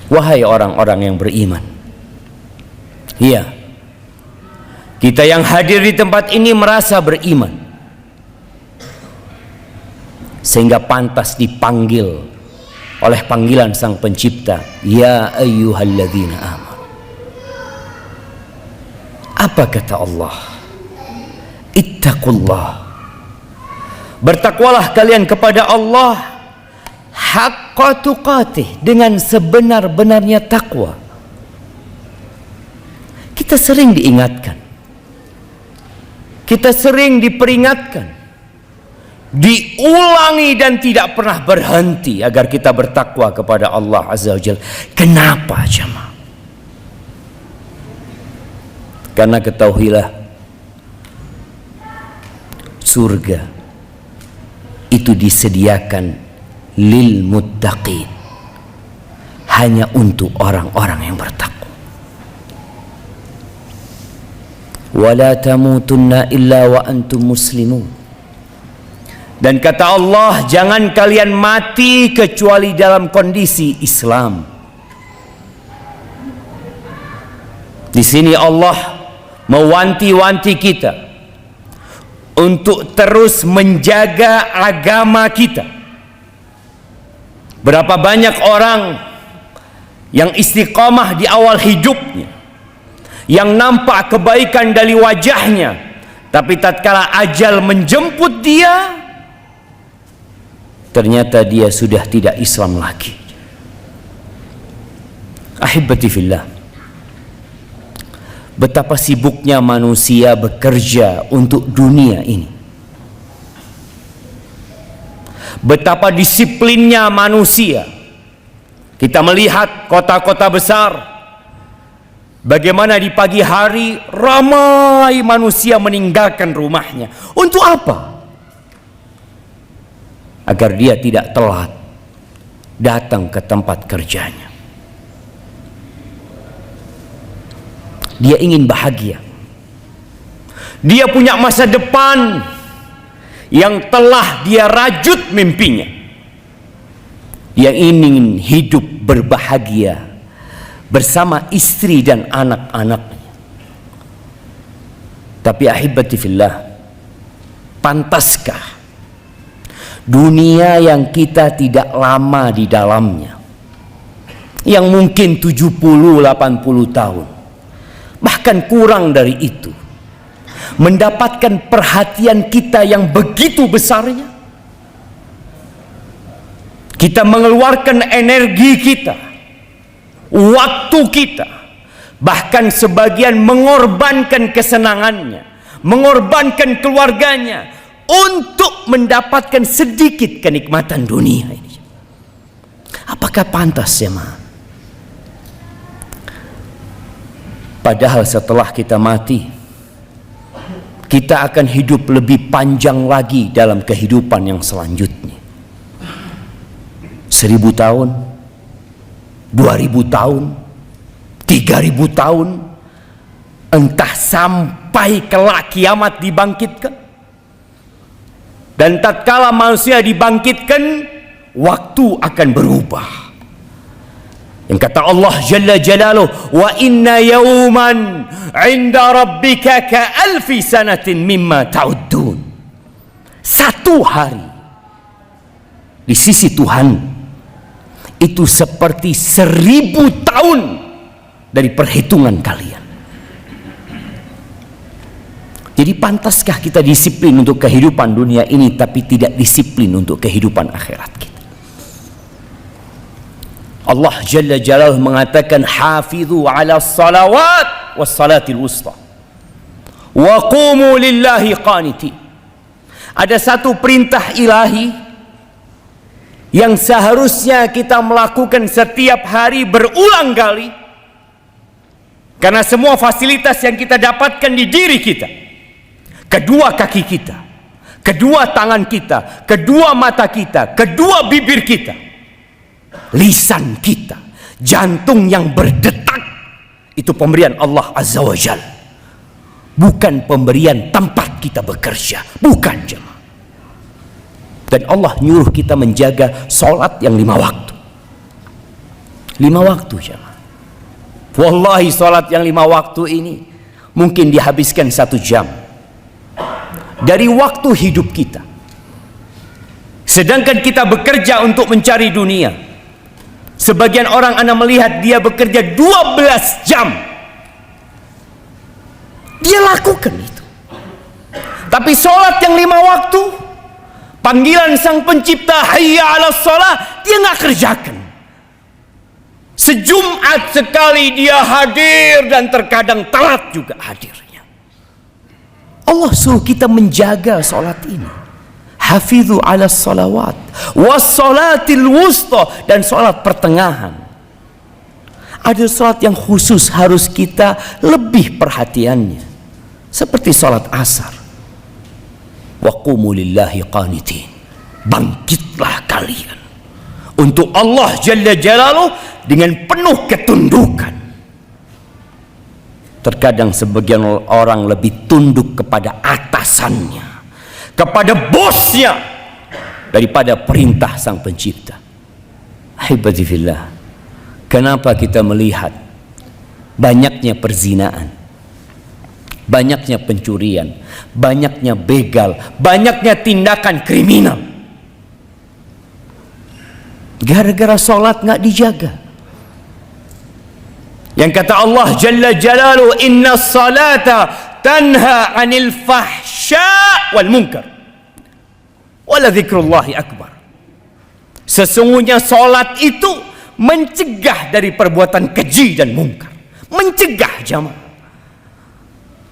Wahai orang-orang yang beriman, iya, kita yang hadir di tempat ini merasa beriman, sehingga pantas dipanggil oleh panggilan Sang Pencipta, ya ayyuhalladzina amanu. Apa kata Allah? Ittaqullah, bertakwalah kalian kepada Allah haqqa tuqatih, dengan sebenar-benarnya takwa. Kita sering diingatkan, kita sering diperingatkan, diulangi dan tidak pernah berhenti agar kita bertakwa kepada Allah Azza wa Jalla. Kenapa jemaah? Karena ketahuilah, surga itu disediakan lil muttaqin, hanya untuk orang-orang yang bertakwa. Wala tamutunna illa wa antum muslimun. Dan kata Allah, jangan kalian mati kecuali dalam kondisi Islam. Di sini Allah mewanti-wanti kita untuk terus menjaga agama kita. Berapa banyak orang yang istiqamah di awal hidupnya, yang nampak kebaikan dari wajahnya, tapi tatkala ajal menjemput dia, ternyata dia sudah tidak Islam lagi. Ahibati fillah, betapa sibuknya manusia bekerja untuk dunia ini, betapa disiplinnya manusia. Kita melihat kota-kota besar, bagaimana di pagi hari ramai manusia meninggalkan rumahnya. Untuk apa? Agar dia tidak telat datang ke tempat kerjanya. Dia ingin bahagia, dia punya masa depan yang telah dia rajut mimpinya. Dia ingin hidup berbahagia bersama istri dan anak-anaknya. Tapi ahibati fillah, pantaskah dunia yang kita tidak lama di dalamnya, yang mungkin 70-80 tahun, bahkan kurang dari itu, mendapatkan perhatian kita yang begitu besarnya? Kita mengeluarkan energi kita, waktu kita, bahkan sebagian mengorbankan kesenangannya, mengorbankan keluarganya untuk mendapatkan sedikit kenikmatan dunia ini. Apakah pantas ya ma? Padahal setelah kita mati, kita akan hidup lebih panjang lagi dalam kehidupan yang selanjutnya. 1000 tahun, 2000 tahun, 3000 tahun, entah sampai kelak kiamat dibangkitkan. Dan tatkala manusia dibangkitkan, waktu akan berubah. Yang kata Allah Jalla Jalaluh, wa inna yawman 'inda rabbika ka alfi sanatin mimma ta'uddun. Satu hari di sisi Tuhan itu seperti 1000 tahun dari perhitungan kalian. Jadi pantaskah kita disiplin untuk kehidupan dunia ini tapi tidak disiplin untuk kehidupan akhirat kita? Allah Jalla Jalaluhu mengatakan, hafizu ala salawat was salatil wusta wa qumu lillahi qanitin. Ada satu perintah ilahi yang seharusnya kita melakukan setiap hari berulang kali, karena semua fasilitas yang kita dapatkan di diri kita, kedua kaki kita, kedua tangan kita, kedua mata kita, kedua bibir kita, lisan kita, jantung yang berdetak, itu pemberian Allah Azza wa Jalla, bukan pemberian tempat kita bekerja, bukan jemaah. Dan Allah nyuruh kita menjaga sholat yang 5 waktu. 5 waktu jemaah. Wallahi salat yang 5 waktu ini mungkin dihabiskan 1 jam dari waktu hidup kita. Sedangkan kita bekerja untuk mencari dunia. Sebagian orang Anda melihat dia bekerja 12 jam. Dia lakukan itu. Tapi sholat yang 5 waktu, panggilan sang pencipta hayya ala sholat, dia nggak kerjakan. Sejumat sekali dia hadir dan terkadang telat juga hadirnya. Allah suruh kita menjaga sholat ini. Hafidhu ala salawat wassalatil wusta, dan sholat pertengahan. Ada sholat yang khusus harus kita lebih perhatiannya, seperti sholat asar. Wa qumu lillahi qanitin, bangkitlah kalian untuk Allah Jalla Jalaluh dengan penuh ketundukan. Terkadang sebagian orang lebih tunduk kepada atasannya, kepada bosnya, daripada perintah sang pencipta. Ahibati fillah, kenapa kita melihat banyaknya perzinaan, banyaknya pencurian, banyaknya begal, banyaknya tindakan kriminal? Gara-gara sholat nggak dijaga. Yang kata Allah Jalla Jalaluhu, inna salata tanha anil fahsya wal munkar wala dzikrullahi akbar. Sesungguhnya salat itu mencegah dari perbuatan keji dan mungkar. Mencegah jamaah.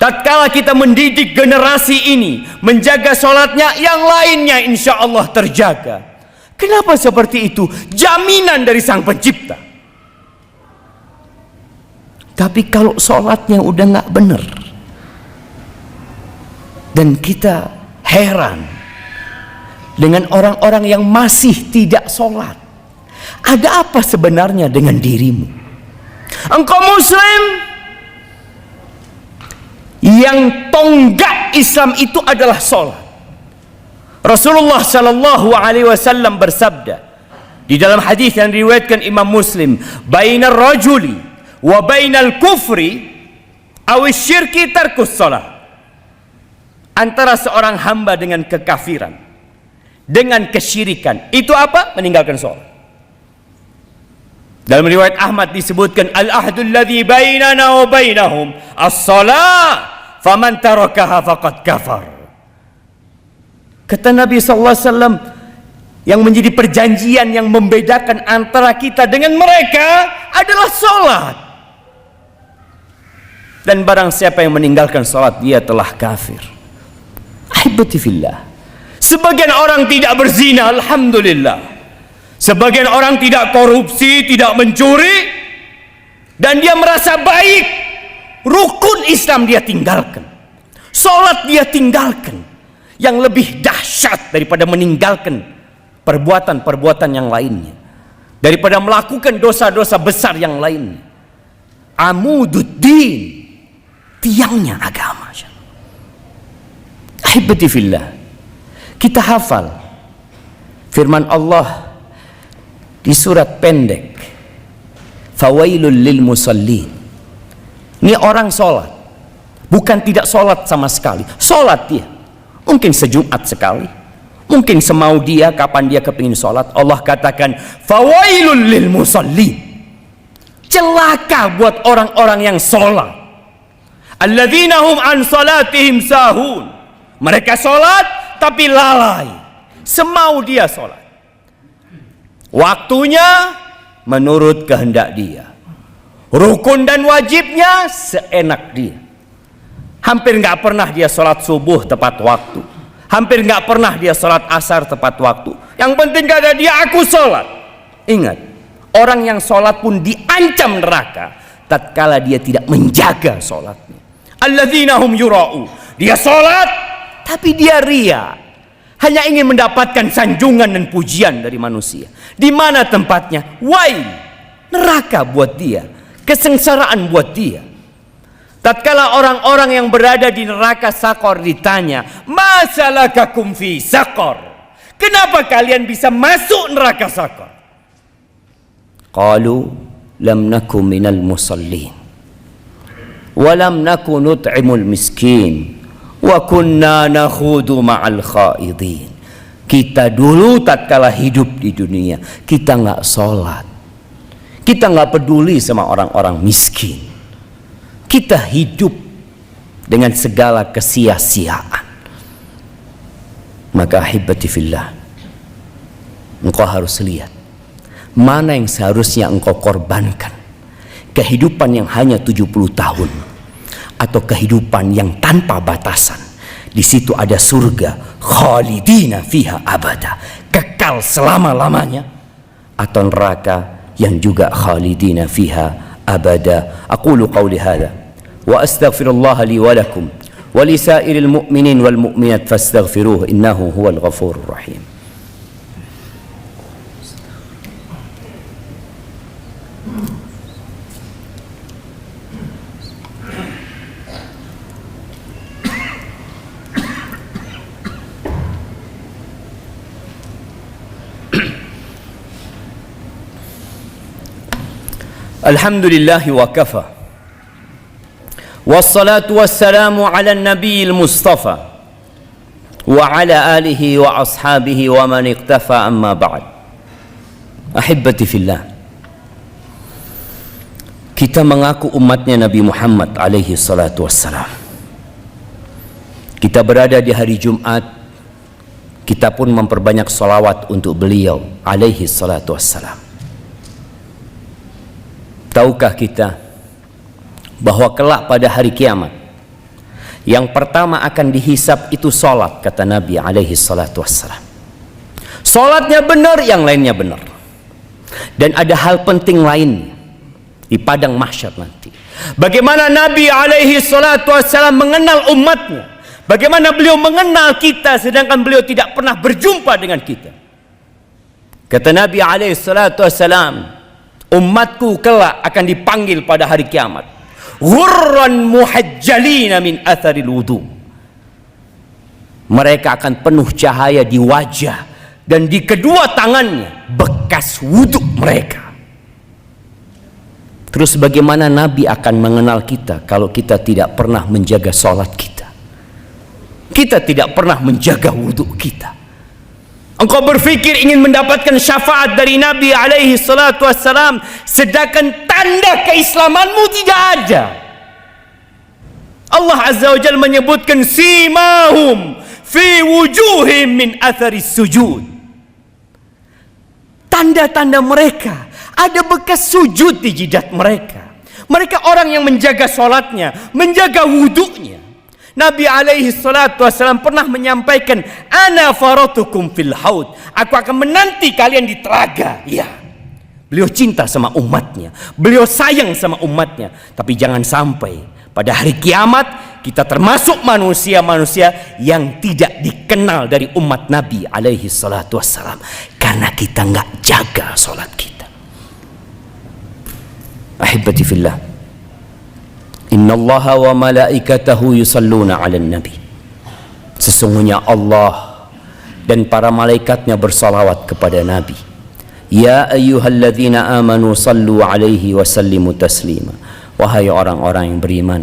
Tatkala kita mendidik generasi ini menjaga salatnya, yang lainnya insya Allah terjaga. Kenapa seperti itu? Jaminan dari sang pencipta. Tapi kalau salatnya udah nggak benar, dan kita heran dengan orang-orang yang masih tidak sholat. Ada apa sebenarnya dengan dirimu? Engkau muslim yang tonggak Islam itu adalah sholat. Rasulullah Shallallahu Alaihi Wasallam bersabda di dalam hadis yang diriwayatkan Imam Muslim, bainar rajuli wa bainal kufri awis syirki tarkus sholat. Antara seorang hamba dengan kekafiran, dengan kesyirikan, itu apa? Meninggalkan sholat. Dalam riwayat Ahmad disebutkan, al-ahdul ladzi bainana wa bainahum as-salah, faman tarakaha faqad kafar. Kata Nabi SAW, yang menjadi perjanjian yang membedakan antara kita dengan mereka adalah sholat. Dan barang siapa yang meninggalkan sholat, dia telah kafir. Ahibati fillah, sebagian orang tidak berzina, alhamdulillah. Sebagian orang tidak korupsi, tidak mencuri, dan dia merasa baik. Rukun Islam dia tinggalkan, sholat dia tinggalkan. Yang lebih dahsyat daripada meninggalkan perbuatan-perbuatan yang lainnya, daripada melakukan dosa-dosa besar yang lainnya, amududdin, tiangnya agama. Ahibati fillah, kita hafal firman Allah di surat pendek, fawailul lil musallin. Ini orang sholat, bukan tidak sholat sama sekali. Sholat dia, mungkin sejumat sekali, mungkin semau dia, kapan dia kepingin sholat. Allah katakan fawailul lil musallin, celaka buat orang-orang yang sholat. Alladzina hum an salatihim sahun, mereka sholat tapi lalai, semau dia sholat, waktunya menurut kehendak dia, rukun dan wajibnya seenak dia. Hampir nggak pernah dia sholat subuh tepat waktu, hampir nggak pernah dia sholat asar tepat waktu. Yang penting kata dia, aku sholat. Ingat, orang yang sholat pun diancam neraka tatkala dia tidak menjaga sholatnya. Alladzina hum yura'u, dia sholat tapi dia ria, hanya ingin mendapatkan sanjungan dan pujian dari manusia. Di mana tempatnya? Wail, neraka buat dia, kesengsaraan buat dia. Tatkala orang-orang yang berada di neraka sakor ditanya, masalakakum fi sakor, kenapa kalian bisa masuk neraka sakor? Qalu lam naku minal musallin wa lam naku nut'imul miskin wa kunna nakhudu ma'al khaidin. Kita dulu tatkala hidup di dunia, kita nggak sholat, kita nggak peduli sama orang-orang miskin, kita hidup dengan segala kesia-siaan. Maka ahibati fillah, engkau harus lihat mana yang seharusnya engkau korbankan. Kehidupan yang hanya 70 tahun atau kehidupan yang tanpa batasan. Di situ ada surga, khalidina fiha abada, kekal selama-lamanya, atau neraka yang juga khalidina fiha abada. Aqulu qawli hadha wa astaghfirullah li wa lakum wa li sairil mu'minin wal mu'minat fastaghfiruhu innahu huwal ghafurur rahim. Alhamdulillah wa kafa, wassalatu wassalamu ala nabiyil mustafa wa ala alihi wa ashabihi wa man iqtafa, amma ba'd. Ahibati fillah, kita mengaku umatnya Nabi Muhammad alaihi salatu wassalam. Kita berada di hari Jumat, kita pun memperbanyak salawat untuk beliau alaihi salatu wassalam. Tahukah kita bahwa kelak pada hari kiamat yang pertama akan dihisap itu salat, kata Nabi alaihi salatu wassalam. Salatnya benar, yang lainnya benar. Dan ada hal penting lainnya di padang mahsyar nanti. Bagaimana Nabi alaihi salatu wassalam mengenal umatnya, bagaimana beliau mengenal kita sedangkan beliau tidak pernah berjumpa dengan kita. Kata Nabi alaihi salatu wassalam, umatku kelak akan dipanggil pada hari kiamat ghurran muhajjalina min atharil wudu. Mereka akan penuh cahaya di wajah dan di kedua tangannya bekas wudhu mereka. Terus bagaimana Nabi akan mengenal kita kalau kita tidak pernah menjaga sholat kita, kita tidak pernah menjaga wudhu kita? Engkau berfikir ingin mendapatkan syafaat dari Nabi alaihi salatu wassalam, sedangkan tanda keislamanmu tidak ada. Allah azza wa jalla menyebutkan simahum fi wujuhim min atharis sujud. Tanda-tanda mereka, ada bekas sujud di jidat mereka. Mereka orang yang menjaga sholatnya, menjaga wudhunya. Nabi alaihi salatu wassalam pernah menyampaikan, ana faratukum fil haud, aku akan menanti kalian di telaga. Ya, beliau cinta sama umatnya, beliau sayang sama umatnya. Tapi jangan sampai pada hari kiamat kita termasuk manusia-manusia yang tidak dikenal dari umat Nabi alaihi salatu wassalam, karena kita nggak jaga sholat kita. Ahibati fillah, innallaha wa malaikatahu yusalluna 'alan nabi. Sesungguhnya Allah dan para malaikatnya bersalawat kepada Nabi. Ya ayyuhalladzina amanu sallu 'alaihi wa sallimu taslima. Wahai orang-orang yang beriman,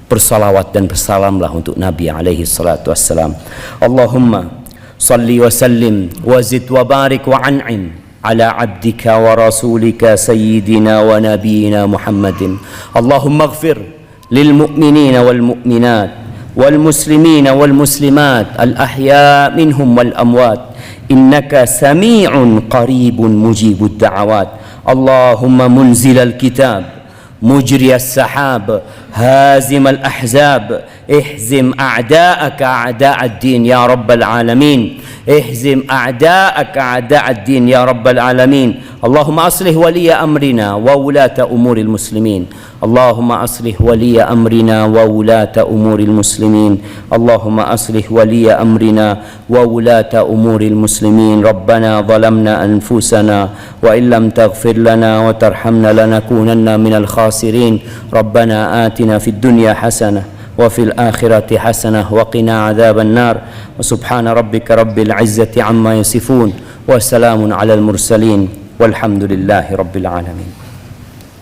bersalawat dan bersalamlah untuk Nabi alaihi salatu wassalam. Allahumma salli wa sallim wa zid wa barik wa an'im ala abdika wa rasulika sayyidina wa nabiyina Muhammadin. Allahumma ighfir للمؤمنين والمؤمنات والمسلمين والمسلمات الأحياء منهم والأموات إنك سميع قريب مجيب الدعوات. اللهم منزل الكتاب مجري السحاب هازم الأحزاب اهزم أعداءك أعداء الدين يا رب العالمين. اهزم أعداءك أعداء الدين يا رب العالمين. اللهم أصلح ولي أمرنا وولاة أمور المسلمين. اللهم أصلح ولي أمرنا وولاة أمور المسلمين. اللهم أصلح ولي أمرنا وولاة أمور المسلمين. ربنا ظلمنا أنفسنا وإن لم تغفر لنا وترحمنا لنكونن من الخاسرين. ربنا آتنا في الدنيا حسنة وفي الآخرة حسنة وقنا عذاب النار. وسبحان ربك رب العزة عما يصفون وسلام على المرسلين والحمد لله رب العالمين.